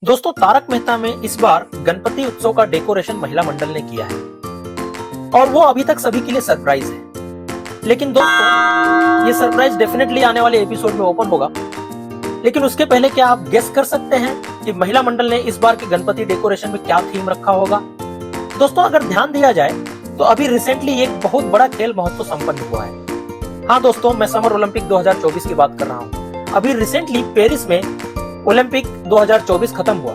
दोस्तों तारक मेहता में इस बार गणपति उत्सव का डेकोरेशन महिला मंडल ने किया है और वो अभी तक सभी के लिए सरप्राइज है। लेकिन दोस्तों ये सरप्राइज डेफिनेटली आने वाले एपिसोड में ओपन होगा। लेकिन उसके पहले क्या आप गेस कर सकते हैं कि महिला मंडल ने इस बार के गणपति डेकोरेशन में क्या थीम रखा होगा? दोस्तों अगर ध्यान दिया जाए तो अभी रिसेंटली एक बहुत बड़ा खेल महोत्सव संपन्न हुआ है। हाँ दोस्तों, मैं समर ओलंपिक 2024 की बात कर रहा हूँ। अभी रिसेंटली पेरिस में ओलंपिक 2024 खत्म हुआ,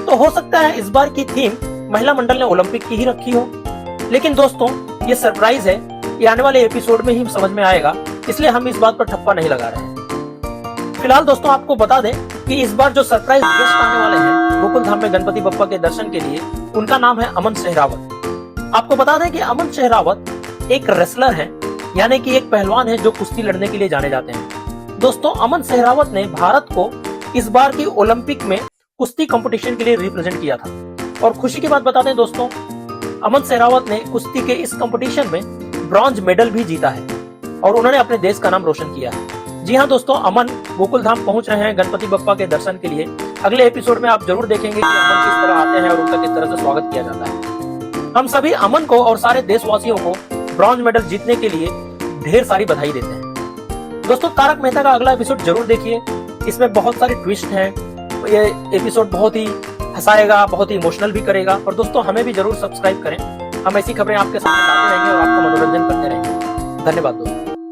तो हो सकता है इस बार की थीम महिला मंडल ने ओलंपिक की ही रखी हो। लेकिन दोस्तों ये सरप्राइज है, ये आने वाले एपिसोड में ही समझ में आएगा, इसलिए हम इस बात पर ठप्पा नहीं लगा रहे हैं। फिलहाल दोस्तों आपको बता दें कि इस बार जो सरप्राइज गेस्ट आने वाले हैं गोकुल धाम में गणपति बप्पा के दर्शन के लिए, उनका नाम है अमन सहरावत। आपको बता दें कि अमन सहरावत एक रेसलर है, यानी कि एक पहलवान है जो कुश्ती लड़ने के लिए जाने जाते हैं। दोस्तों अमन सहरावत ने भारत को इस बार की ओलंपिक में कुश्ती कंपटीशन के लिए रिप्रेजेंट किया था। और खुशी की बात बता दें दोस्तों, अमन सहरावत ने कुश्ती के इस कंपटीशन में ब्रॉन्ज मेडल भी जीता है और उन्होंने अपने देश का नाम रोशन किया है। जी हाँ दोस्तों, अमन गोकुल धाम पहुंच रहे हैं गणपति बप्पा के दर्शन के लिए। अगले एपिसोड में आप जरूर देखेंगे कि अमन किस तरह आते हैं और उनका किस तरह से स्वागत किया जाता है। हम सभी अमन को और सारे देशवासियों को ब्रॉन्ज मेडल जीतने के लिए ढेर सारी बधाई देते हैं। दोस्तों तारक मेहता का अगला एपिसोड जरूर देखिए, इसमें बहुत सारे ट्विस्ट हैं। ये एपिसोड बहुत ही हंसाएगा, बहुत ही इमोशनल भी करेगा। और दोस्तों हमें भी जरूर सब्सक्राइब करें, हम ऐसी खबरें आपके सामने लाते रहेंगे और आपका मनोरंजन करते रहेंगे। धन्यवाद दोस्तों।